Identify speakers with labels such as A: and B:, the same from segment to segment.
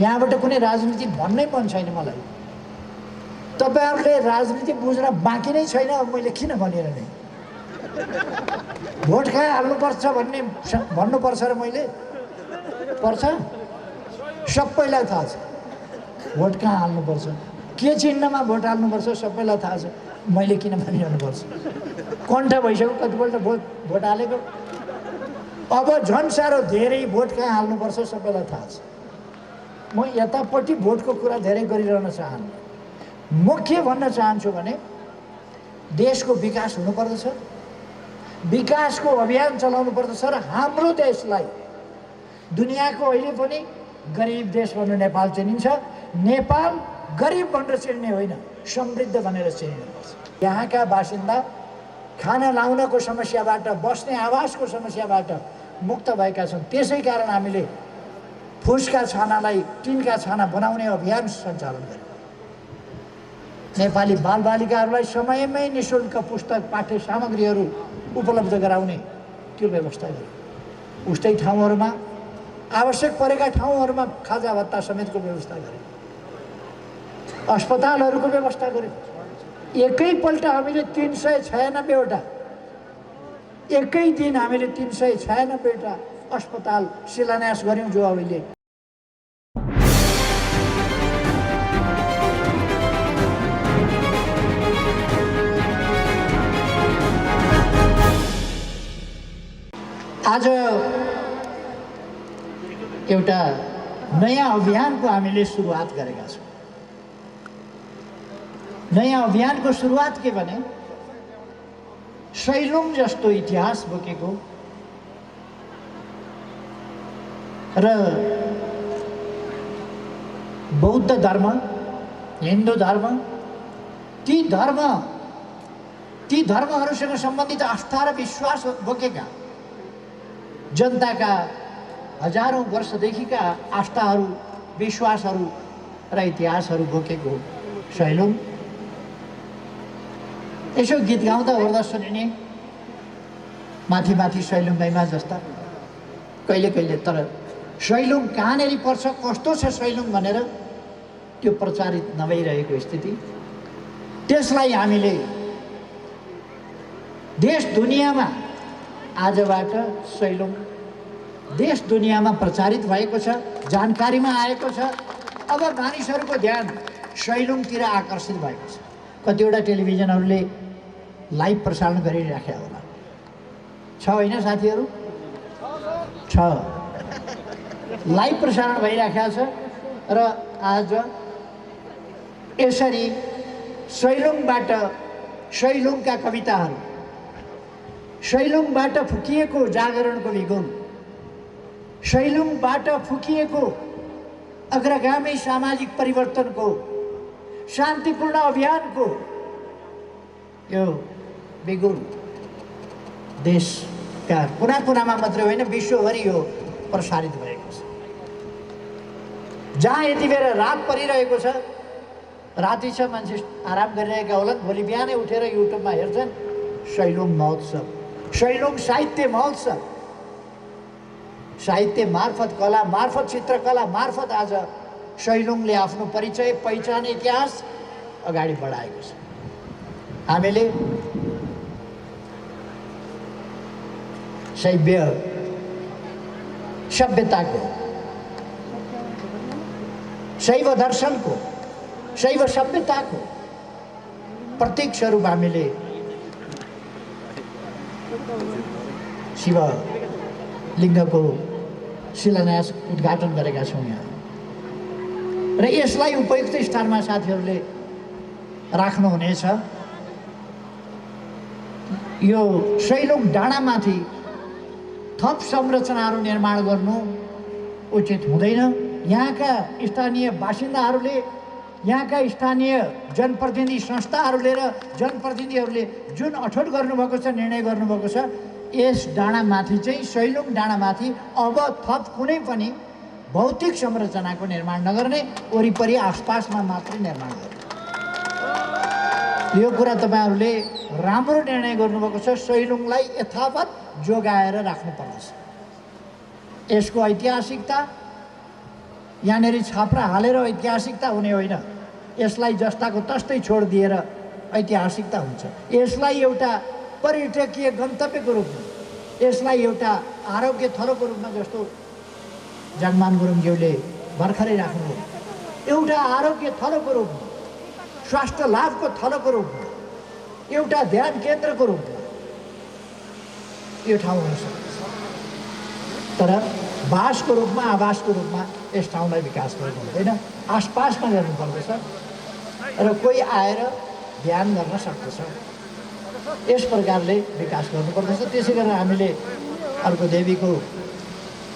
A: यहाँबाट कुनै राजनीति भन्नै मन छैन मलाई। तपाईहरुले राजनीति बुझ्न बाँकी नै छैन। अब मैले किन भनेर नै भोट कहाँ हाल्नुपर्छ भन्नुपर्छ र मैले पर्छ? सबैलाई थाहा छ भोट कहाँ हाल्नुपर्छ, के चिन्हमा भोट हाल्नुपर्छ सबैलाई थाहा छ। मैले किन भनिरहनुपर्छ? कण्ठ भइसक्यो कतिपल्ट भोट हालेको। अब झन् साह्रो धेरै भोट कहाँ हाल्नुपर्छ सबैलाई थाहा छ। म यतापट्टि भोटको कुरा धेरै गरिरहन चाहन्न। म के भन्न चाहन्छु भने देशको विकास हुनुपर्दछ, विकासको अभियान चलाउनु पर्दछ र हाम्रो देशलाई दुनियाँको अहिले पनि गरिब देश भनेर नेपाल चिनिन्छ। नेपाल गरिब भनेर चिन्ने होइन, समृद्ध भनेर चिनिनुपर्छ। यहाँका बासिन्दा खाना लाउनको समस्याबाट, बस्ने आवासको समस्याबाट मुक्त भएका छन्। त्यसै कारण हामीले फुसका छानालाई टिनका छाना बनाउने अभियान सञ्चालन गर्यौँ। नेपाली बालबालिकाहरूलाई समयमै निःशुल्क पुस्तक पाठ्य सामग्रीहरू उपलब्ध गराउने त्यो व्यवस्था गर्यौँ। उस्तै ठाउँहरूमा आवश्यक परेका ठाउँहरूमा खाजा भत्ता समेतको व्यवस्था गर्यौँ। अस्पतालहरूको व्यवस्था गर्यौँ। एकैपल्ट हामीले 396वटा, एकै दिन हामीले 396वटा अस्पताल शिलान्यास गर्यौँ जो अहिले आज एउटा नयाँ अभियानको हामीले सुरुवात गरेका छौँ। नयाँ अभियानको सुरुवात के भने सैलुङ जस्तो इतिहास बोकेको र बौद्ध धर्म, हिन्दू धर्म, ती धर्महरूसँग सम्बन्धित आस्था र विश्वास बोकेका जनताका हजारौं वर्षदेखिका आस्थाहरू, विश्वासहरू र इतिहासहरू बोकेको सैलुङ। यसो गीत गाउँदा ओर्दा सुनिने माथि माथि सैलुङ गैमा जस्ता कहिले कहिले, तर सैलुङ कहाँनेरि पर्छ, कस्तो छ सैलुङ भनेर त्यो प्रचारित नभइरहेको स्थिति। त्यसलाई हामीले देश दुनियाँमा आजबाट सैलुङ देश दुनियाँमा प्रचारित भएको छ, जानकारीमा आएको छ। अब मानिसहरूको ध्यान सैलुङतिर आकर्षित भएको छ। कतिवटा टेलिभिजनहरूले लाइभ प्रसारण गरिराखेका होला, छ होइन साथीहरू? छ, लाइभ प्रसारण भइराखेको छ। र आज यसरी सैलुङबाट, सैलुङका कविताहरू, सैलुङबाट फुकिएको जागरणको विगुण, सैलुङबाट फुकिएको अग्रगामी सामाजिक परिवर्तनको, शान्तिपूर्ण अभियानको यो विगुण देशका कुना कुनामा मात्रै होइन विश्वभरि यो प्रसारित भएको छ। जहाँ यति बेला रात परिरहेको छ, राति छ, मान्छे आराम गरिरहेका होलान्, भोलि बिहानै उठेर युट्युबमा हेर्छन् सैलुङ महोत्सव, सैलुङ साहित्य महोत्सव। साहित्य मार्फत, कला मार्फत, चित्रकला मार्फत आज सैलुङले आफ्नो परिचय, पहिचान, इतिहास अगाडि बढाएको छ। हामीले सभ्यताको, शैव दर्शनको, शैव सभ्यताको प्रतीक स्वरूप हामीले शिव लिङ्गको शिलान्यास उद्घाटन गरेका छौँ यहाँ। र यसलाई उपयुक्त स्थानमा साथीहरूले राख्नुहुनेछ। यो सैलुङ डाँडामाथि थप संरचनाहरू निर्माण गर्नु उचित हुँदैन। यहाँका स्थानीय बासिन्दाहरूले, यहाँका स्थानीय जनप्रतिनिधि संस्थाहरूले र जनप्रतिनिधिहरूले जुन अठोट गर्नुभएको छ, निर्णय गर्नुभएको छ, यस डाँडामाथि चाहिँ, सैलुङ डाँडामाथि अब थप कुनै पनि भौतिक संरचनाको निर्माण नगर्ने, वरिपरि आसपासमा मात्रै निर्माण गर्ने। यो कुरा तपाईहरुले राम्रो निर्णय गर्नुभएको छ। सैलुङलाई यथावत जोगाएर राख्नुपर्छ। यसको ऐतिहासिकता, यहाँनिर छाप्रा हालेर ऐतिहासिकता हुने होइन, यसलाई जस्ताको तस्तै छोडिदिएर ऐतिहासिकता हुन्छ। यसलाई एउटा पर्यटकीय गन्तव्यको रूपमा, यसलाई एउटा आरोग्य थलोको रूपमा, जस्तो जगमान गुरुङज्यूले भर्खरै राख्नुभयो, एउटा आरोग्य थलोको रूपमा, स्वास्थ्य लाभको थलोको रूपमा, एउटा ध्यान केन्द्रको रूपमा यो ठाउँ हुन सक्छ। तर बासको रूपमा, आवासको रूपमा यस ठाउँलाई विकास गर्नु हुँदैन, आसपासमा गर्नुपर्दछ र कोही आएर ध्यान गर्न सक्दछ। यस प्रकारले विकास गर्नुपर्दछ। त्यसै गरेर हामीले अर्को देवीको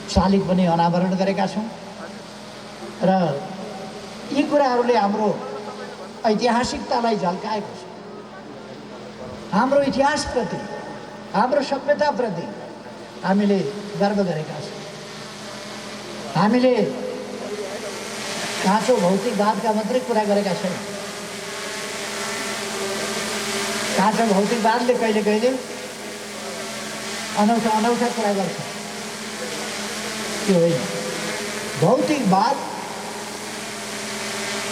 A: शालिग पनि अनावरण गरेका छौँ र यी कुराहरूले हाम्रो ऐतिहासिकतालाई झल्काएको छ। हाम्रो इतिहासप्रति, हाम्रो सभ्यताप्रति हामीले गर्व गरेका छौँ। हामीले काँचो भौतिकवादका मात्रै कुरा गरेका छैनौँ। काँचो भौतिकवादले कहिले कहिले अनौठा अनौठा कुरा गर्छ, त्यो होइन। भौतिकवाद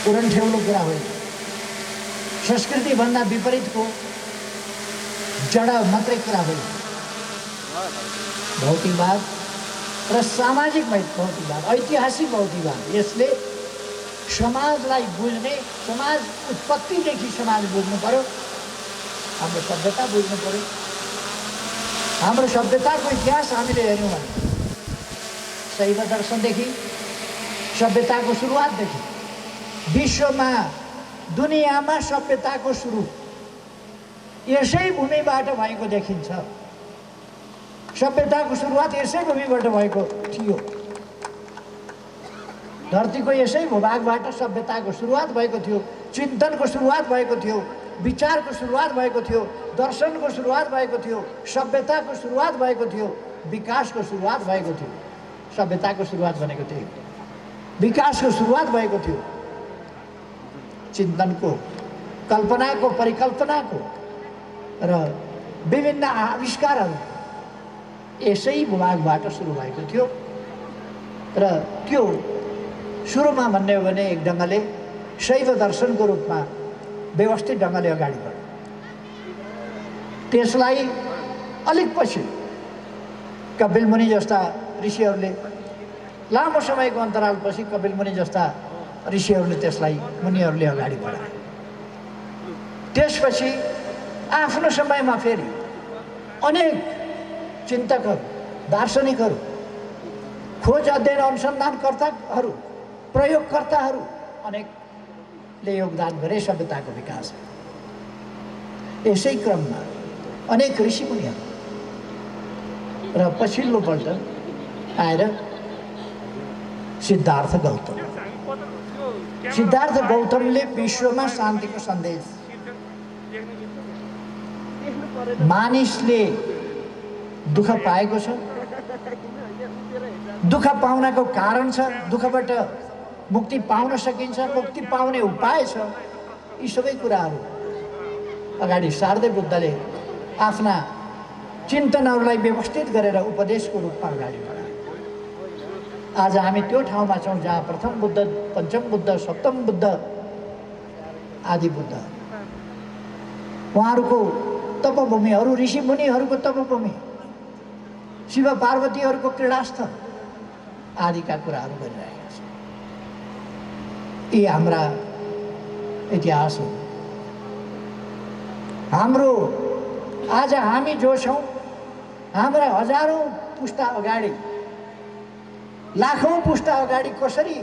A: उडनठेउलो कुरा होइन, संस्कृतिभन्दा विपरीतको जड मात्रै कुरा होइन। भौतिकवाद र सामाजिक भौतिकवाद, ऐतिहासिक भौतिकवाद, यसले समाजलाई बुझ्ने, समाज उत्पत्तिदेखि समाज बुझ्नु पर्यो, हाम्रो सभ्यता बुझ्नु पर्यो। हाम्रो सभ्यताको इतिहास हामीले हेऱ्यौँ भने शैव दर्शनदेखि, सभ्यताको सुरुवातदेखि विश्वमा, दुनियाँमा सभ्यताको सुरु यसै भूमिबाट भएको देखिन्छ। सभ्यताको सुरुवात यसै भूमिबाट भएको थियो। धरतीको यसै भूभागबाट सभ्यताको सुरुवात भएको थियो, चिन्तनको सुरुवात भएको थियो, विचारको सुरुवात भएको थियो, दर्शनको सुरुवात भएको थियो, सभ्यताको सुरुवात भएको थियो, विकासको सुरुवात भएको थियो। सभ्यताको सुरुवात भनेको थियो, विकासको सुरुवात भएको थियो, चिन्तनको, कल्पनाको, परिकल्पनाको र विभिन्न आविष्कारहरू यसै भूभागबाट सुरु भएको थियो। र त्यो सुरुमा भन्ने हो भने एक ढङ्गले शैव दर्शनको रूपमा व्यवस्थित ढङ्गले अगाडि बढ्यो। त्यसलाई अलिक पछि कपिल मुनि जस्ता ऋषिहरूले, लामो समयको अन्तरालपछि कपिल मुनि जस्ता ऋषिहरूले त्यसलाई, मुनिहरूले अगाडि बढाए। त्यसपछि आफ्नो समयमा फेरि अनेक चिन्तकहरू, दार्शनिकहरू, खोज अध्ययन अनुसन्धानकर्ताहरू, प्रयोगकर्ताहरू अनेकले योगदान गरे सभ्यताको विकासमा। यसै क्रममा अनेक ऋषिमुनिहरू र पछिल्लोपल्ट आएर सिद्धार्थ गौतम। सिद्धार्थ गौतमले विश्वमा शान्तिको सन्देश, मानिसले दुःख पाएको छ, दुःख पाउनको कारण छ, दुःखबाट मुक्ति पाउन सकिन्छ, मुक्ति पाउने उपाय छ, यी सबै कुराहरू अगाडि सार्दै बुद्धले आफ्ना चिन्तनहरूलाई व्यवस्थित गरेर उपदेशको रूपमा अगाडि बढाए। आज हामी त्यो ठाउँमा छौँ जहाँ प्रथम बुद्ध, पञ्चम बुद्ध, सप्तम बुद्ध, आदि बुद्ध, उहाँहरूको तपभूमि, अरू ऋषिमुनिहरूको तपभूमि, शिव पार्वतीहरूको क्रीडास्थल आदिका कुराहरू गरिरहेका छन्। यी हाम्रा इतिहास हो। हाम्रो आज हामी जो छौँ, हाम्रा हजारौँ पुस्ता अगाडि, लाखौँ पुस्ता अगाडि कसरी,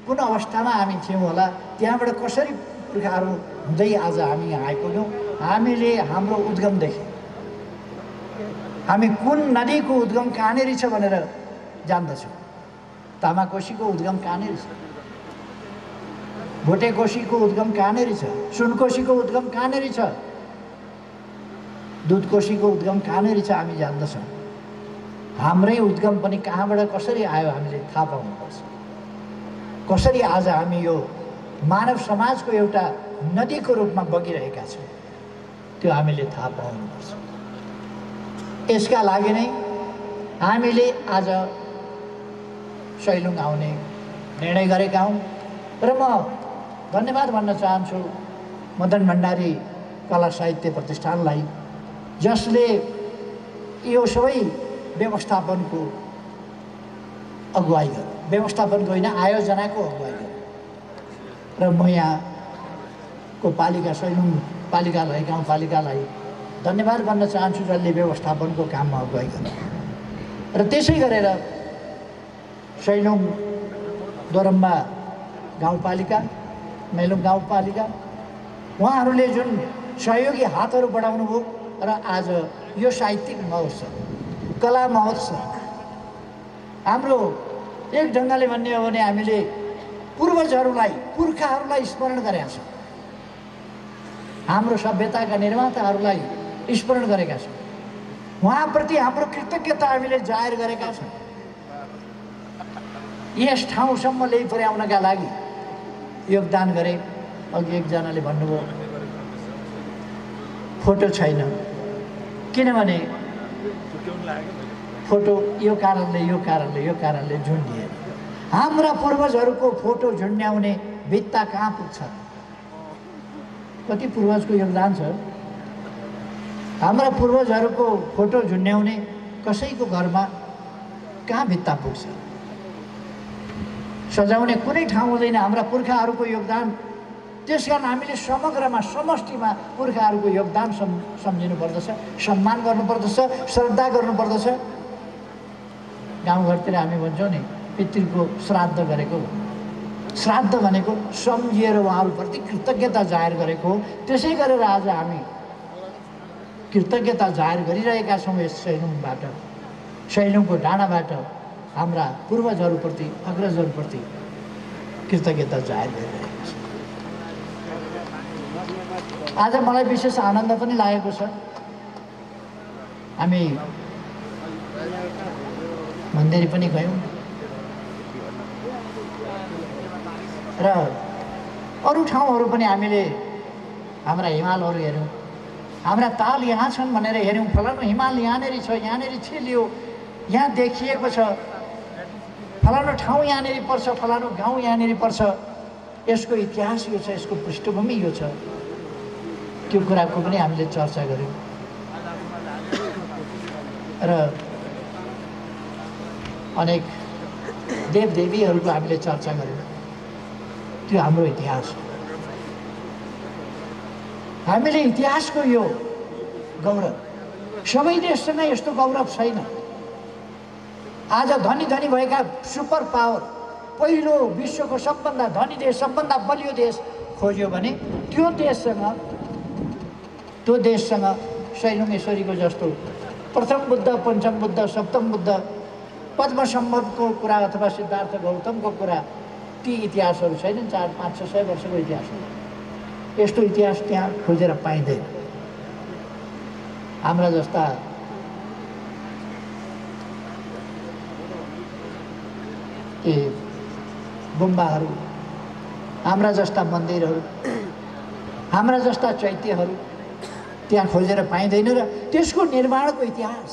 A: कुन अवस्थामा हामी थियौँ होला, त्यहाँबाट कसरी पुर्खाहरू हुँदै आज हामी यहाँ आइपुग्यौँ। हामीले हाम्रो उद्गम देख्यौँ, हामी कुन नदीको उद्गम कहाँनिर छ भनेर जान्दछौँ। तामाकोशीको उद्गम कहाँनिर छ, भोटेकोशीको उद्गम कहाँनिर छ, सुनकोशीको उद्गम कहाँनिर छ, दुधकोशीको उद्गम कहाँनिर छ हामी जान्दछौँ। हाम्रै उद्गम पनि कहाँबाट कसरी आयो हामीले थाहा पाउनुपर्छ। कसरी आज हामी यो मानव समाजको एउटा नदीको रूपमा बगिरहेका छौँ, त्यो हामीले थाहा पाउनुपर्छ। यसका लागि नै हामीले आज सैलुङ आउने निर्णय गरेका हौँ र म धन्यवाद भन्न चाहन्छु मदन भण्डारी कला साहित्य प्रतिष्ठानलाई, जसले यो सबै व्यवस्थापनको अगुवाई गर्यो, व्यवस्थापनको होइन आयोजनाको अगुवाई गर्यो। र म यहाँको पालिका सैलुङ पालिकालाई, गाउँपालिकालाई धन्यवाद भन्न चाहन्छु जसले व्यवस्थापनको काममा अगुवाई गर्यो। र त्यसै गरेर सैलुङ दोरम्बा गाउँपालिका, मेलुङ गाउँपालिका, उहाँहरूले जुन सहयोगी हातहरू बढाउनु भयो र आज यो साहित्यिक महोत्सव, कला महोत्सव हाम्रो एक ढङ्गले भन्ने हो भने हामीले पूर्वजहरूलाई, पुर्खाहरूलाई स्मरण गरेका छौँ, हाम्रो सभ्यताका निर्माताहरूलाई स्मरण गरेका छौँ, उहाँप्रति हाम्रो कृतज्ञता हामीले जाहेर गरेका छौँ। यस ठाउँसम्म ल्याइ पुर्याउनका लागि योगदान गरे। अघि एकजनाले भन्नुभयो फोटो छैन, किनभने फोटो यो कारणले झुन्डिएर हाम्रा पूर्वजहरूको फोटो झुन्ड्याउने भित्ता कहाँ पुग्छ? कति पूर्वजको योगदान छ? हाम्रा पूर्वजहरूको फोटो झुन्ड्याउने कसैको घरमा कहाँ भित्ता पुग्छ? सजाउने कुनै ठाउँ हुँदैन हाम्रा पुर्खाहरूको योगदान। त्यसकारण हामीले समग्रमा, समष्टिमा पुर्खाहरूको योगदान सम्झिनुपर्दछ, सम्मान गर्नुपर्दछ, श्रद्धा गर्नुपर्दछ। गाउँघरतिर हामी भन्छौँ नि पितृको श्राद्ध गरेको, श्राद्ध भनेको सम्झिएर उहाँहरूप्रति कृतज्ञता जाहेर गरेको हो। त्यसै गरेर आज हामी कृतज्ञता जाहेर गरिरहेका छौँ यस सैलुङबाट, सैलुङको डाँडाबाट हाम्रा पूर्वजहरूप्रति, अग्रजहरूप्रति कृतज्ञता जाहेर गरिरहेका छौँ। आज मलाई विशेष आनन्द पनि लागेको छ। हामी मन्दिर पनि गयौँ र अरू ठाउँहरू पनि हामीले हाम्रा हिमालहरू हेऱ्यौँ, हाम्रा ताल यहाँ छन् भनेर हेऱ्यौँ। फलानु हिमाल यहाँनिर छ, यहाँनिर छिल्यो, यहाँ देखिएको छ, फलानु ठाउँ यहाँनिर पर्छ, फलानु गाउँ यहाँनिर पर्छ। यसको इतिहास यो छ, यसको पृष्ठभूमि यो छ। त्यो कुराको पनि हामीले चर्चा गऱ्यौँ र अनेक देवदेवीहरूको हामीले चर्चा गऱ्यौँ। त्यो हाम्रो इतिहास हो। हामीले इतिहासको यो गौरव, सबै देशसँग यस्तो गौरव छैन। आज धनी धनी भएका सुपर पावर, पहिलो विश्वको सबभन्दा धनी देश, सबभन्दा बलियो देश खोज्यो भने त्यो देशसँग सैलुङेश्वरीको जस्तो प्रथम बुद्ध, पञ्चम बुद्ध, सप्तम बुद्ध, पद्मसम्भवको कुरा अथवा सिद्धार्थ गौतमको कुरा, ती इतिहासहरू छैनन्। 400-500 वर्षको इतिहास हो। यस्तो इतिहास त्यहाँ खोजेर पाइँदैन। हाम्रा जस्ता गुम्बाहरू, हाम्रा जस्ता मन्दिरहरू, हाम्रा जस्ता चैत्यहरू त्यहाँ खोजेर पाइँदैन। र त्यसको निर्माणको इतिहास,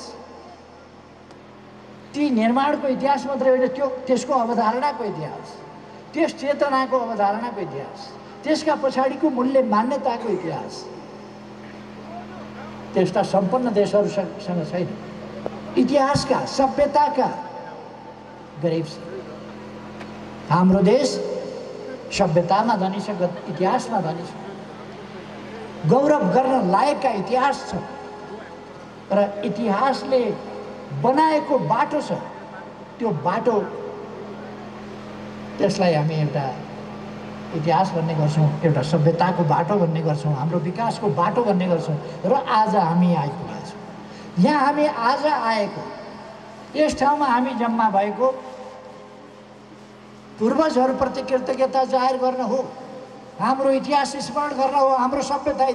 A: ती निर्माणको इतिहास मात्रै होइन, त्यसको अवधारणाको इतिहास, त्यस चेतनाको अवधारणाको इतिहास, त्यसका पछाडिको मूल्य मान्यताको इतिहास त्यस्ता सम्पन्न देशहरूसँग छैन। इतिहासका, सभ्यताका गरिब छ। हाम्रो देश सभ्यतामा धनी छ, इतिहासमा धनी छ, गौरव गर्न लायकका इतिहास छ। र इतिहासले बनाएको बाटो छ, त्यो बाटो, त्यसलाई हामी एउटा इतिहास भन्ने गर्छौँ, एउटा सभ्यताको बाटो भन्ने गर्छौँ, हाम्रो विकासको बाटो भन्ने गर्छौँ। र आज हामी आइपुगेका छौँ। यहाँ हामी आज आएको, यस ठाउँमा हामी जम्मा भएको पूर्वजहरूप्रति कृतज्ञता जाहेर गर्न हो, हाम्रो इतिहास स्मरण गर्न हो, हाम्रो सभ्यता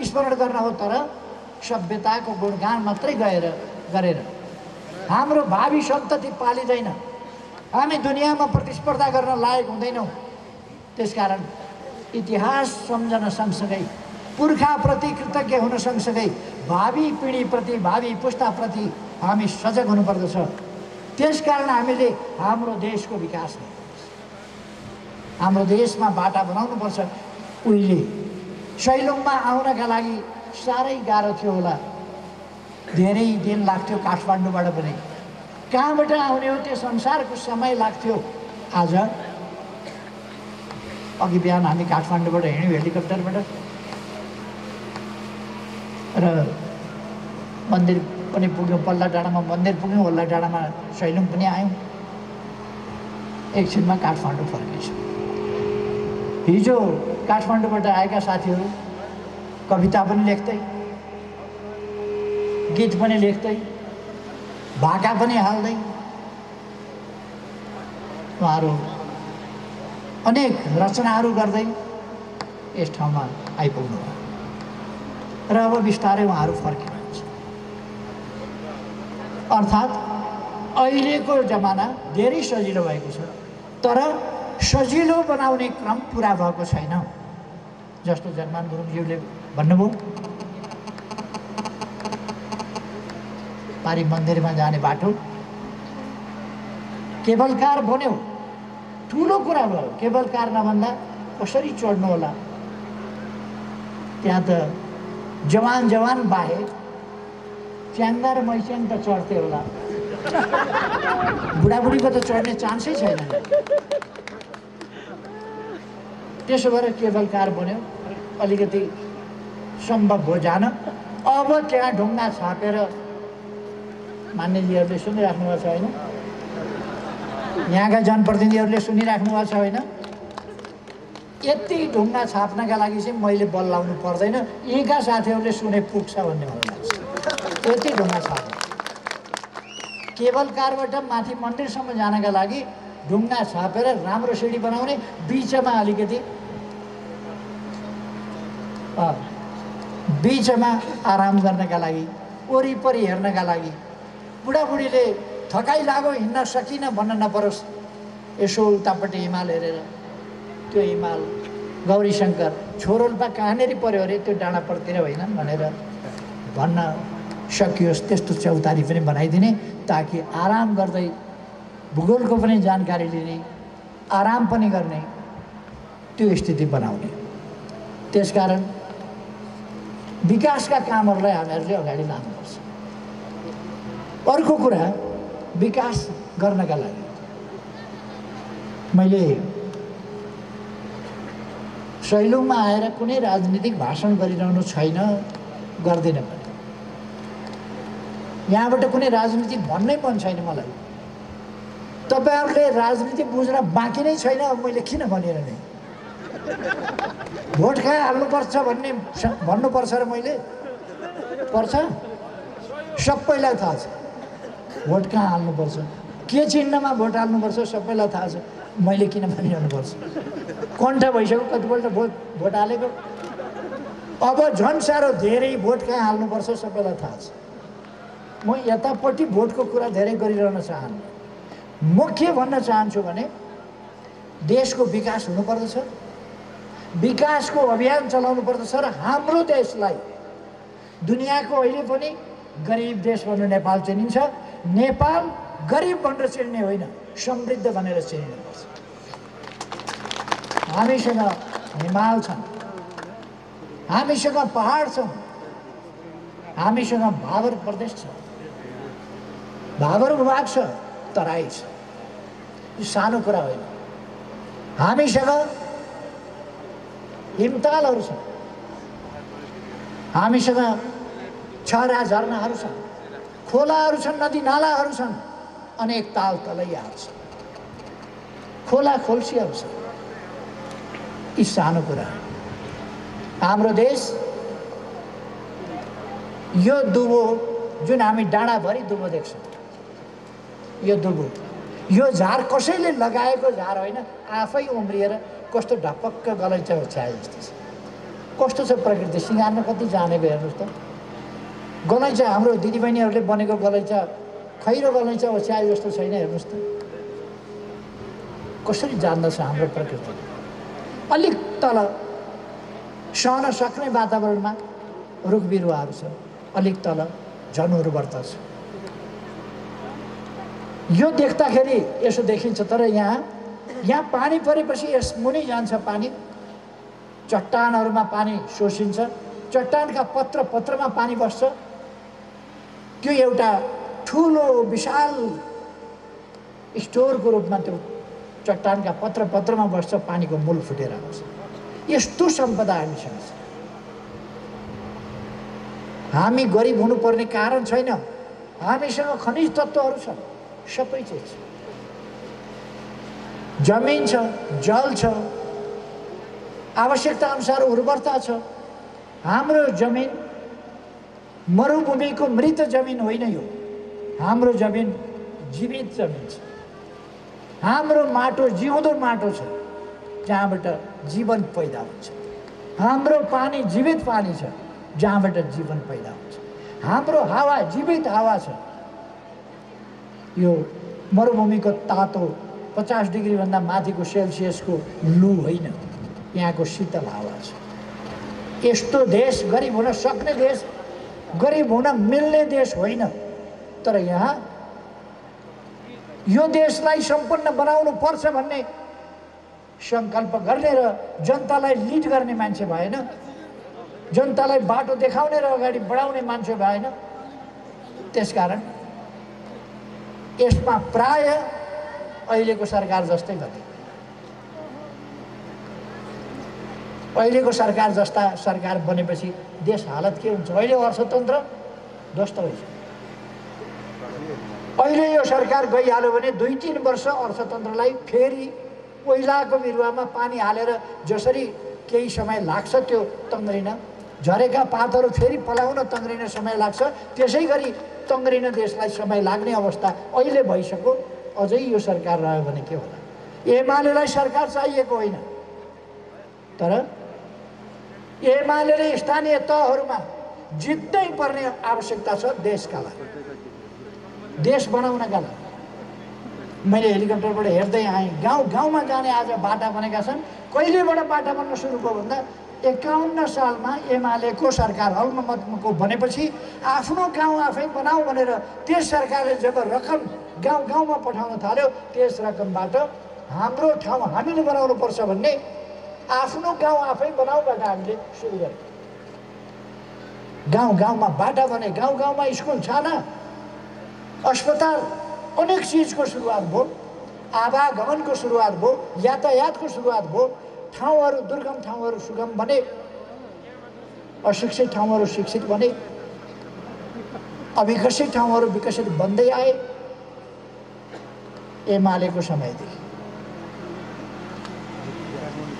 A: स्मरण गर्न हो। तर सभ्यताको गुणगान मात्रै गरेर हाम्रो भावी सन्तति पालिँदैन, हामी दुनियाँमा प्रतिस्पर्धा गर्न लायक हुँदैनौँ। त्यसकारण इतिहास सम्झन सँगसँगै, पुर्खाप्रति कृतज्ञ हुन सँगसँगै भावी पिँढीप्रति, भावी पुस्ताप्रति हामी सजग हुनुपर्दछ। त्यसकारण हामीले हाम्रो देशको विकास गर्नुपर्छ, हाम्रो देशमा बाटा बनाउनुपर्छ। उहिले सैलुङमा आउनका लागि साह्रै गाह्रो थियो होला, धेरै दिन लाग्थ्यो काठमाडौँबाट पनि। कहाँबाट आउने हो त्यो संसारको समय लाग्थ्यो। आज अघि बिहान हामी काठमाडौँबाट हिँड्यौँ हेलिकप्टरबाट र मन्दिर पनि पुग्यौँ, पल्ला डाँडामा मन्दिर पुग्यौँ, पल्ला डाँडामा सैलुङ पनि आयौँ, एकछिनमा काठमाडौँ फर्केछौँ। हिजो काठमाडौँबाट आएका साथीहरू कविता पनि लेख्दै, गीत पनि लेख्दै, भाका पनि हाल्दै उहाँहरू अनेक रचनाहरू गर्दै यस ठाउँमा आइपुग्नु भयो र अब बिस्तारै उहाँहरू फर्किनुहुन्छ। अर्थात् अहिलेको जमाना धेरै सजिलो भएको छ, तर सजिलो बनाउने क्रम पुरा भएको छैन। जस्तो जर्मान गुरुङज्यूले भन्नुभयो, पारी मन्दिरमा जाने बाटो केबल कार बन्यो, ठुलो कुरा भयो। केबल कार नभन्दा कसरी चढ्नु होला? त्यहाँ त जवान जवान बाहेक च्याङ्गा र मैच्याङ त चढ्थे होला, बुढाबुढीको त चढ्ने चान्सै छैन। त्यसो भएर केबल कार बन्यो, अलिकति सम्भव हो जान। अब त्यहाँ ढुङ्गा छापेर, मान्यजीहरूले सुनिराख्नु भएको छ होइन, यहाँका जनप्रतिनिधिहरूले सुनिराख्नु भएको छ होइन, यति ढुङ्गा छाप्नका लागि चाहिँ मैले बल लाउनु पर्दैन, यहीँका साथीहरूले सुने पुग्छ भन्ने मलाई लाग्छ। यति ढुङ्गा छाप्नु, केबल कारबाट माथि मन्दिरसम्म जानका लागि ढुङ्गा छापेर राम्रो सिडी बनाउने, बिचमा अलिकति बिचमा आराम गर्नका लागि, वरिपरि हेर्नका लागि, बुढाबुढीले थकाइ लाग्यो हिँड्न सकिनँ भन्न नपरोस्, यसो उतापट्टि हिमाल हेरेर, त्यो हिमाल गौरीशङ्कर छोरोल्पा कहाँनिर पऱ्यो अरे, त्यो डाँडापट्टितिर होइन भनेर भन्न सकियोस्, त्यस्तो चौतारी पनि बनाइदिने, ताकि आराम गर्दै भूगोलको पनि जानकारी लिने, आराम पनि गर्ने त्यो स्थिति बनाउने। त्यसकारण विकासका कामहरूलाई हामीहरूले अगाडि लानुपर्छ। अर्को कुरा, विकास गर्नका लागि मैले सैलुङमा आएर कुनै राजनीतिक भाषण गरिरहनु छैन, गर्दिनँ पनि। यहाँबाट कुनै राजनीति भन्नै मन छैन मलाई। तपाईँहरूले राजनीति बुझ्न बाँकी नै छैन, अब मैले किन भनेर नै भोट कहाँ हाल्नुपर्छ भन्नुपर्छ र मैले पर्छ, सबैलाई थाहा छ भोट कहाँ हाल्नुपर्छ, के चिन्हमा भोट हाल्नुपर्छ सबैलाई थाहा छ। मैले किन भनिरहनुपर्छ? कण्ठ भइसक्यो, कतिपल्ट भोट हालेको। अब झन् साह्रो धेरै भोट कहाँ हाल्नुपर्छ सबैलाई थाहा छ। म यतापट्टि भोटको कुरा धेरै गरिरहन चाहन्न। म के भन्न चाहन्छु भने देशको विकास हुनुपर्दछ, विकासको अभियान चलाउनु पर्दछ र हाम्रो देशलाई दुनियाँको अहिले पनि गरिब देश भनेर नेपाल चिनिन्छ। नेपाल गरिब भनेर चिन्ने होइन, समृद्ध भनेर चिनिनुपर्छ। हामीसँग हिमाल छन्, हामीसँग पहाड छन्, हामीसँग भाबर प्रदेश छ, भाबर भूभाग छ, तराई छ। यो सानो कुरा होइन। हामीसँग हिमतालहरू छन्, हामीसँग छरा झरनाहरू छन्, खोलाहरू छन्, नदी नालाहरू छन्, अनेक ताल तलैयाहरू छन्, खोला खोल्सीहरू छन्। यी सानो कुरा। हाम्रो देश यो दुबो जुन हामी डाँडाभरि दुबो देख्छौँ, यो दुबो, यो झार कसैले लगाएको झार होइन, आफै उम्रिएर कस्तो ढपक्क गलैँचा ओछ्याए जस्तो छ। कस्तो छ प्रकृति, सिँगार्न कति जाने भयो हेर्नुहोस् त। गलैँचा हाम्रो दिदीबहिनीहरूले बनेको गलैँचा, खैरो गलैँचा ओछ्याए जस्तो छैन, हेर्नुहोस् त कसरी जान्दछ हाम्रो प्रकृति। अलिक तल सहन सक्ने वातावरणमा रुख बिरुवाहरू छ, अलिक तल झन् उर्वरता छ। यो देख्दाखेरि यसो देखिन्छ, तर यहाँ पानी परेपछि यस मुनि जान्छ पानी, चट्टानहरूमा पानी शोषिन्छ, चट्टानका पत्रमा पानी बस्छ। त्यो एउटा ठुलो विशाल स्टोरको रूपमा त्यो चट्टानका पत्रमा बस्छ, पानीको मूल फुटेर आउँछ। यस्तो सम्पदा हामीसँग छ। हामी गरिब हुनुपर्ने कारण छैन, हामीसँग खनिज तत्त्वहरू छ, सबै चिज छ, जमिन छ, जल छ, आवश्यकता अनुसार उर्वरता छ। हाम्रो जमिन मरुभूमिको मृत जमिन होइन, यो हाम्रो जमिन जीवित जमिन छ। हाम्रो माटो जिउँदो माटो छ, जहाँबाट जीवन पैदा हुन्छ। हाम्रो पानी जीवित पानी छ, जहाँबाट जीवन पैदा हुन्छ। हाम्रो हावा जीवित हावा छ। यो मरुभूमिको तातो 50 डिग्रीभन्दा माथिको सेल्सियसको लु होइन, यहाँको शीतल हावा छ। यस्तो देश गरिब हुन सक्ने देश, गरिब हुन मिल्ने देश होइन। तर यहाँ यो देशलाई सम्पन्न बनाउनु पर्छ भन्ने सङ्कल्प गर्ने र जनतालाई लिड गर्ने मान्छे भएन, जनतालाई बाटो देखाउने र अगाडि बढाउने मान्छे भएन। त्यसकारण यसमा प्राय अहिलेको सरकार जस्तै गरे। अहिलेको सरकार जस्ता सरकार बनेपछि देश हालत के हुन्छ? अहिले अर्थतन्त्र ध्वस्त भइसक्यो। अहिले यो सरकार गइहाल्यो भने 2-3 वर्ष अर्थतन्त्रलाई फेरि पहिलाको बिरुवामा पानी हालेर जसरी केही समय लाग्छ त्यो तङ्ग्रिन, झरेका पातहरू फेरि पलाउन तङ्ग्रिन समय लाग्छ, त्यसै गरी तङ्ग्रिन देशलाई समय लाग्ने अवस्था अहिले भइसक्यो। अझै यो सरकार रह्यो भने के होला? एमालेलाई सरकार चाहिएको होइन, तर एमालेले स्थानीय तहहरूमा जित्नै पर्ने आवश्यकता छ देशका लागि, देश बनाउनका लागि। मैले हेलिकप्टरबाट हेर्दै आएँ, गाउँमा जाने आज बाटा बनेका छन्। कहिलेबाट बाटा बन्न सुरु भयो भन्दा 51 सालमा एमालेको सरकार अल्पमतको बनेपछि आफ्नो गाउँ आफै बनाऊ भनेर त्यस सरकारले जब रकम गाउँमा पठाउन थाल्यो, त्यस रकमबाट हाम्रो ठाउँ हामीले बनाउनु पर्छ भन्ने आफ्नो गाउँ आफै बनाऊबाट हामीले सुरु गर्यौँ। गाउँमा बाटा बने, गाउँमा स्कुल, छाना, अस्पताल, अनेक चिजको सुरुवात भयो, आवागमनको सुरुवात भयो, यातायातको सुरुवात भयो। ठाउँहरू, दुर्गम ठाउँहरू सुगम बने, अशिक्षित ठाउँहरू शिक्षित बने, अविकसित ठाउँहरू विकसित बन्दै आए एमालेको समयदेखि।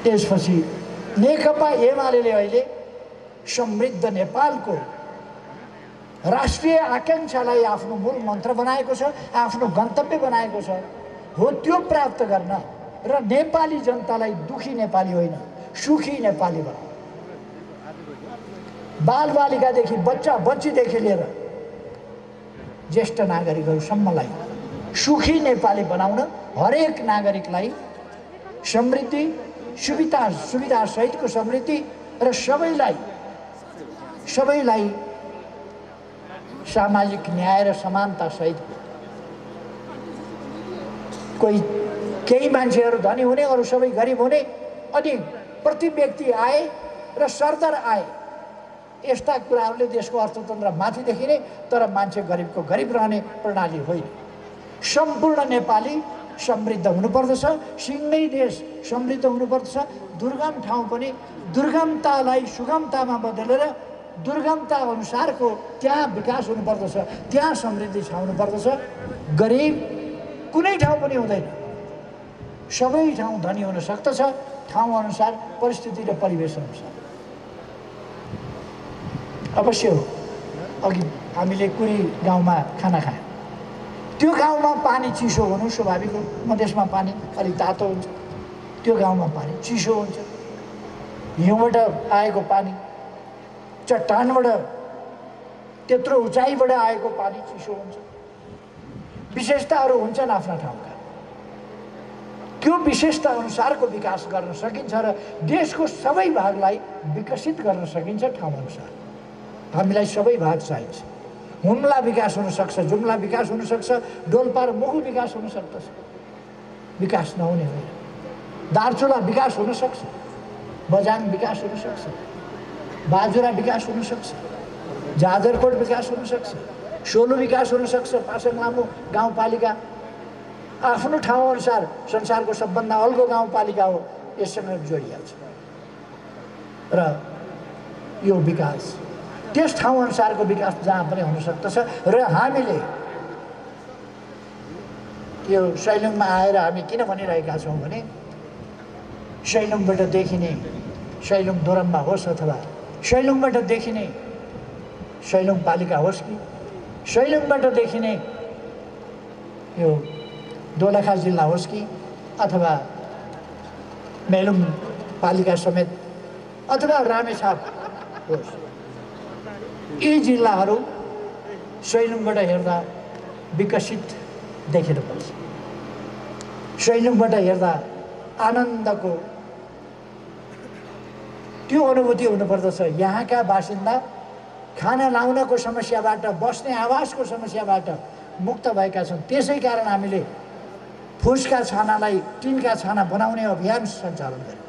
A: त्यसपछि नेकपा एमालेले अहिले समृद्ध नेपालको राष्ट्रिय आकांक्षालाई आफ्नो मूल मन्त्र बनाएको छ, आफ्नो गन्तव्य बनाएको छ। हो त्यो प्राप्त गर्न र नेपाली जनतालाई दुखी नेपाली होइन, सुखी नेपाली बनाऊ। बालबालिकादेखि बच्चीदेखि लिएर ज्येष्ठ नागरिकहरूसम्मलाई सुखी नेपाली बनाउन, हरेक नागरिकलाई समृद्धि, सुविधा सहितको समृद्धि र सबैलाई सामाजिक न्याय र समानता सहितको। केही मान्छेहरू धनी हुने, अरू सबै गरिब हुने, अनि प्रति व्यक्ति आए र सरदर आए, यस्ता कुराहरूले देशको अर्थतन्त्र माथि देखिने, तर मान्छे गरिबको गरिब रहने प्रणाली होइन। सम्पूर्ण नेपाली समृद्ध हुनुपर्दछ, सिङ्गै देश समृद्ध हुनुपर्दछ। दुर्गम ठाउँ पनि दुर्गमतालाई सुगमतामा बदलेर दुर्गमता अनुसारको त्यहाँ विकास हुनुपर्दछ, त्यहाँ समृद्धि छाउनु पर्दछ। गरिब कुनै ठाउँ पनि हुँदैन, सबै ठाउँ धनी हुन सक्दछ, ठाउँ अनुसार, परिस्थिति र परिवेश अनुसार। अवश्य हो, अघि हामीले कुनै गाउँमा खाना खायौँ, त्यो गाउँमा पानी चिसो हुनु स्वाभाविक हो। मधेसमा पानी अलिक तातो हुन्छ, त्यो गाउँमा पानी चिसो हुन्छ। हिउँबाट आएको पानी, चट्टानबाट, त्यत्रो उचाइबाट आएको पानी चिसो हुन्छ। विशेषताहरू हुन्छन् आफ्ना ठाउँका, त्यो विशेषता अनुसारको विकास गर्न सकिन्छ र देशको सबै भागलाई विकसित गर्न सकिन्छ ठाउँ अनुसार। हामीलाई सबै भाग चाहिन्छ, हुम्ला विकास हुनसक्छ, जुम्ला विकास हुनसक्छ, डोल्पा र मुगु विकास हुनसक्छ। विकास नहुने होइन। दार्चुला विकास हुनसक्छ, बझाङ विकास हुनसक्छ, बाजुरा विकास हुनसक्छ, जाजरकोट विकास हुनसक्छ, सोलु विकास हुनसक्छ। पासाङ लामो गाउँपालिका आफ्नो ठाउँअनुसार संसारको सबभन्दा अल्गो गाउँपालिका हो, यससँग जोडिएको छ। र यो विकास त्यस ठाउँअनुसारको विकास जहाँ पनि हुनसक्दछ। र हामीले यो सैलुङमा आएर हामी किन भनिरहेका छौँ भने सैलुङबाट देखिने सैलुङ दोरम्बा होस् अथवा सैलुङबाट देखिने सैलुङ पालिका होस् कि सैलुङबाट देखिने यो दोलखा जिल्ला होस् कि अथवा मेलुङ पालिका समेत अथवा रामेछाप होस्, यी जिल्लाहरू सैलुङबाट हेर्दा विकसित देखिनुपर्छ। सैलुङबाट हेर्दा आनन्दको त्यो अनुभूति हुनुपर्दछ। यहाँका बासिन्दा खाना लाउनको समस्याबाट, बस्ने आवासको समस्याबाट मुक्त भएका छन्। त्यसै कारण हामीले फुसका छानालाई टिनका छाना बनाउने अभियान सञ्चालन गर्यौँ।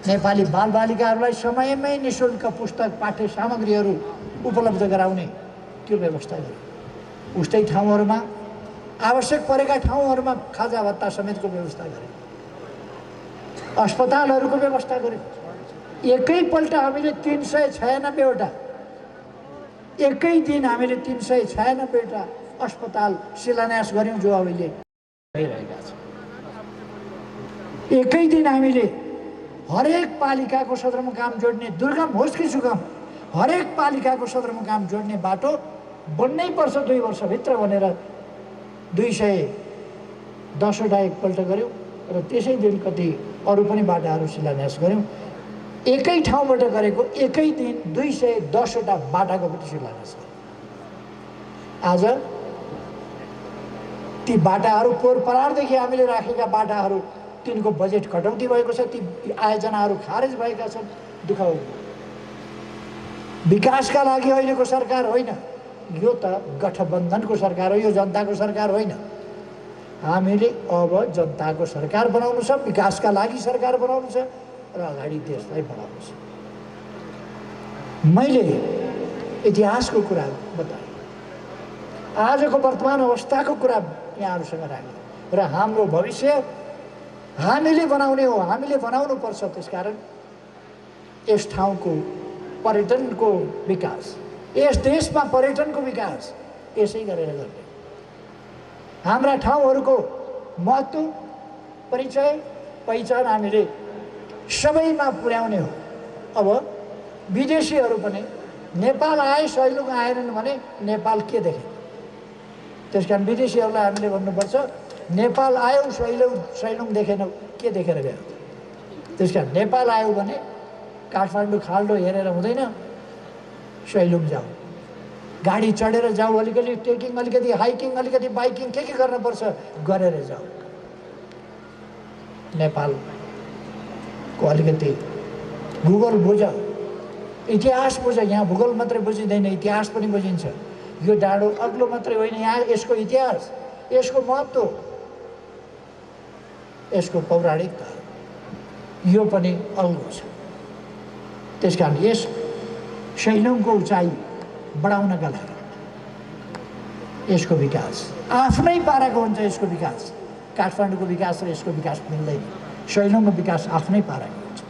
A: नेपाली बालबालिकाहरूलाई समयमै निःशुल्क पुस्तक पाठ्य सामग्रीहरू उपलब्ध गराउने त्यो व्यवस्था गर्यौँ। उस्तै ठाउँहरूमा आवश्यक परेका ठाउँहरूमा खाजा भत्ता समेतको व्यवस्था गर्यौँ। अस्पतालहरूको व्यवस्था गर्यौँ। एकैपल्ट हामीले 396वटा, एकै दिन हामीले 396वटा अस्पताल शिलान्यास गर्यौँ जो अहिले भइरहेका छन्। एकै दिन हामीले हरेक पालिकाको सदरमुकाम जोड्ने, दुर्गम होस् कि सुगम, हरेक पालिकाको सदरमुकाम जोड्ने बाटो बन्नै पर्छ 2 वर्षभित्र भनेर 210वटा एकपल्ट गऱ्यौँ। र त्यसै दिन कति अरू पनि बाटाहरू शिलान्यास गऱ्यौँ। एकै ठाउँबाट गरेको एकै दिन 210वटा बाटाको पनि शिलान्यास गऱ्यौँ। आज ती बाटाहरू पोहोर परारदेखि हामीले राखेका बाटाहरू, तिनको बजेट कटौती भएको छ, ती आयोजनाहरू खारेज भएका छन्। दुःख हो। विकासका लागि अहिलेको सरकार होइन, यो त गठबन्धनको सरकार हो, यो जनताको सरकार होइन। हामीले अब जनताको सरकार बनाउनु छ, विकासका लागि सरकार बनाउनु छ र अगाडि देशलाई बढाउनु छ। मैले इतिहासको कुरा बताएँ, आजको वर्तमान अवस्थाको कुरा यहाँहरूसँग राखेँ र हाम्रो भविष्य हामीले बनाउने हो, हामीले बनाउनु पर्छ। त्यसकारण यस ठाउँको पर्यटनको विकास, यस देशमा पर्यटनको विकास यसै गरेर गर्ने। हाम्रा ठाउँहरूको महत्त्व, परिचय, पहिचान हामीले सबैमा पुर्याउने हो। अब विदेशीहरू पनि नेपाल आए, सैलुङ आएनन् भने नेपाल के देखे? त्यसकारण विदेशीहरूलाई हामीले भन्नुपर्छ, नेपाल आयौ सैलुङ देखेनौ, के देखेर गयो? त्यसकारण नेपाल आयो भने काठमाडौँ खाल्डो हेरेर हुँदैन, सैलुङ जाऊ, गाडी चढेर जाऊ, अलिकति ट्रेकिङ, अलिकति हाइकिङ, अलिकति बाइकिङ के गर्नुपर्छ गरेर जाऊ। नेपालको अलिकति भूगोल बुझ, इतिहास बुझ। यहाँ भूगोल मात्रै बुझिँदैन, इतिहास पनि बुझिन्छ। यो डाँडो अग्लो मात्रै होइन, यहाँ यसको इतिहास, यसको महत्त्व, यसको पौराणिकता यो पनि अल्गो छ। त्यसकारण यस सैलुङको उचाइ बढाउनका लागि यसको विकास आफ्नै पाराको हुन्छ। यसको विकास काठमाडौँको विकास र यसको विकास मिल्दैन। सैलुङको विकास आफ्नै पाराको हुन्छ,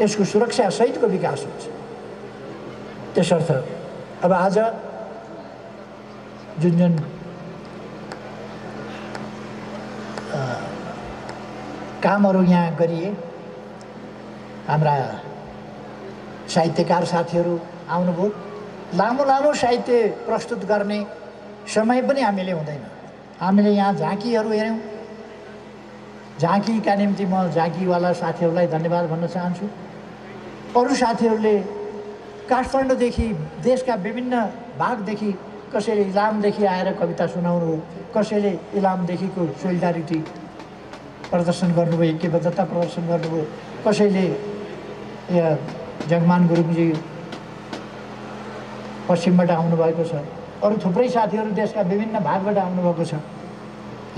A: यसको सुरक्षा सहितको विकास हुन्छ। त्यसर्थ अब आज जुन कामहरू यहाँ गरिए, हाम्रा साहित्यकार साथीहरू आउनुभयो। लामो लामो साहित्य प्रस्तुत गर्ने समय पनि हामीले हुँदैन। हामीले यहाँ झाँकीहरू हेऱ्यौँ। झाँकीका निम्ति म झाँकीवाला साथीहरूलाई धन्यवाद भन्न चाहन्छु। अरू साथीहरूले काठमाडौँदेखि, देशका विभिन्न भागदेखि, कसैले इलामदेखि आएर कविता सुनाउनु, कसैले इलामदेखिको सोलिडारिटी प्रदर्शन गर्नुभयो, ऐक्यबद्धता प्रदर्शन गर्नुभयो, कसैले जगमान गुरुङजी पश्चिमबाट आउनुभएको छ, अरू थुप्रै साथीहरू देशका विभिन्न भागबाट आउनुभएको छ।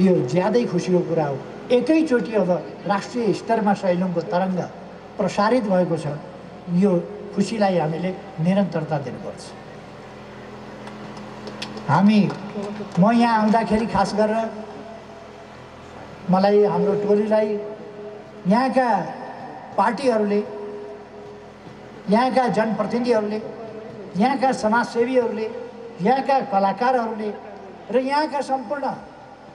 A: यो ज्यादै खुसीको कुरा हो। एकैचोटि अब राष्ट्रिय स्तरमा सैलुङको तरङ्ग प्रसारित भएको छ। यो खुसीलाई हामीले निरन्तरता दिनुपर्छ। म यहाँ आउँदाखेरि खास गरेर मलाई, हाम्रो टोलीलाई, यहाँका पार्टीहरूले, यहाँका जनप्रतिनिधिहरूले, यहाँका समाजसेवीहरूले, यहाँका कलाकारहरूले र यहाँका सम्पूर्ण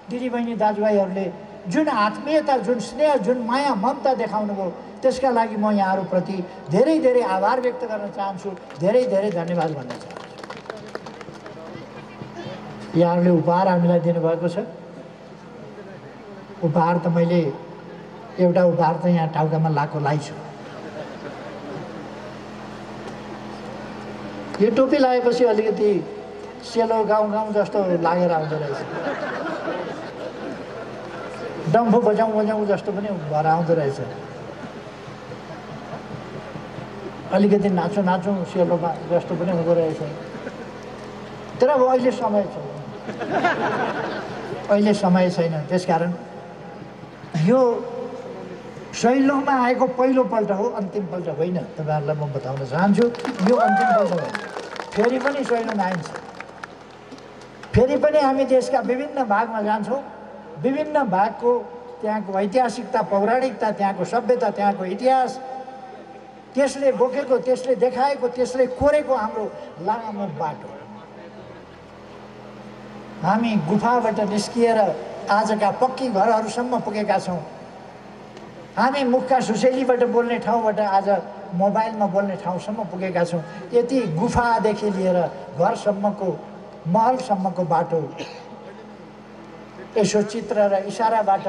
A: दिदीबहिनी दाजुभाइहरूले जुन आत्मीयता, जुन स्नेह, जुन माया ममता देखाउनुभयो, त्यसका लागि म यहाँहरूप्रति धेरै धेरै आभार व्यक्त गर्न चाहन्छु, धेरै धेरै धन्यवाद भन्न चाहन्छु। यहाँहरूले उपहार हामीलाई दिनुभएको छ। उपहार त मैले एउटा उपहार त यहाँ टाउकामा लाएको छु। यो टोपी लगाएपछि अलिकति सेलो गाउँ जस्तो लागेर आउँदो रहेछ। डम्फु बजाउँ जस्तो पनि भएर आउँदो रहेछ। अलिकति नाचौँ सेलोमा जस्तो पनि हुँदो रहेछ। तर अब अहिले समय छैन, अहिले समय छैन। त्यसकारण यो सैलुङमा आएको पहिलोपल्ट हो, अन्तिमपल्ट होइन। तपाईँहरूलाई म बताउन चाहन्छु, यो अन्तिमपल्ट हो। फेरि पनि सैलुङ आइन्छ। फेरि पनि हामी देशका विभिन्न भागमा जान्छौँ। विभिन्न भागको त्यहाँको ऐतिहासिकता, पौराणिकता, त्यहाँको सभ्यता, त्यहाँको इतिहास, त्यसले बोकेको, त्यसले देखाएको, त्यसले कोरेको हाम्रो लामो बाटो। हामी गुफाबाट निस्किएर आजका पक्की घरहरूसम्म पुगेका छौँ। हामी मुखका सुसेलीबाट बोल्ने ठाउँबाट आज मोबाइलमा बोल्ने ठाउँसम्म पुगेका छौँ। यति गुफादेखि लिएर घरसम्मको, महलसम्मको बाटो यसो चित्र र इसाराबाट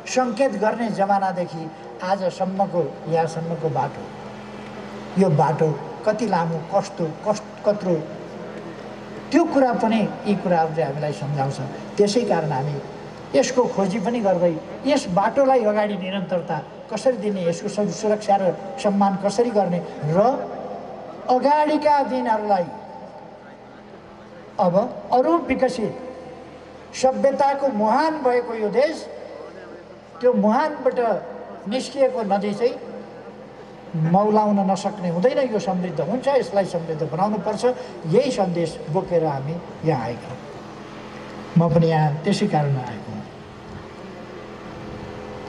A: सङ्केत गर्ने जमानादेखि आजसम्मको, यहाँसम्मको बाटो, यो बाटो कति लामो, कत्रो, त्यो कुरा पनि, यी कुराहरूले हामीलाई सम्झाउँछ। त्यसै कारण हामी यसको खोजी पनि गर्दै, यस बाटोलाई अगाडि निरन्तरता कसरी दिने, यसको सुरक्षा र सम्मान कसरी गर्ने र अगाडिका दिनहरूलाई अब अरू विकसित सभ्यताको मुहान भएको यो देश, त्यो मुहानबाट निस्किएको नदी चाहिँ मौलाउन नसक्ने हुँदैन। यो समृद्ध हुन्छ, यसलाई समृद्ध बनाउनुपर्छ। यही सन्देश बोकेर हामी यहाँ आएका हौँ। म पनि यहाँ त्यसै कारण आएको हुँ।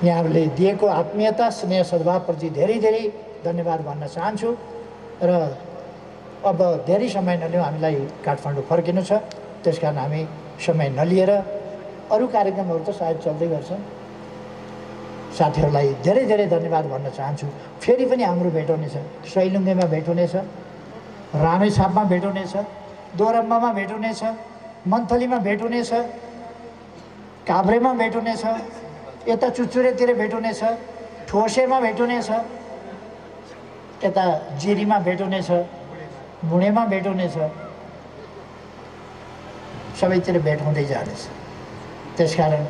A: यहाँहरूले दिएको आत्मीयता, स्नेह, सद्भावप्रति धेरै धेरै धन्यवाद भन्न चाहन्छु। र अब धेरै समय नलिउँ, हामीलाई काठमाडौँ फर्किनु छ। त्यसकारण हामी समय नलिएर अरू कार्यक्रमहरू त सायद चल्दै गर्छन्। साथीहरूलाई धेरै धेरै धन्यवाद भन्न चाहन्छु। फेरि पनि हाम्रो भेट हुनेछ। सैलुङ्गेमा भेट हुनेछ, रामेछापमा भेट हुनेछ, दोरम्बामा भेट हुनेछ, मन्थलीमा भेट हुनेछ, काभ्रेमा भेट हुनेछ, यता चुचुरेतिर भेट हुनेछ, ठोसेमा भेट हुनेछ, यता जिरीमा भेट हुनेछ, बुढेमा भेट हुनेछ। सबैतिर भेट हुँदै जानेछ। त्यसकारण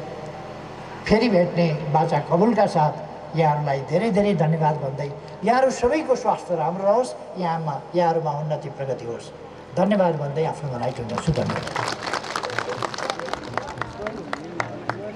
A: फेरि भेट्ने बाचा कबुलका साथ यहाँहरूलाई धेरै धेरै धन्यवाद भन्दै, यहाँहरू सबैको स्वास्थ्य राम्रो रहोस्, यहाँहरूमा उन्नति प्रगति होस्। धन्यवाद भन्दै आफ्नो भनाइ टुङ्ग्याउँछु। धन्यवाद।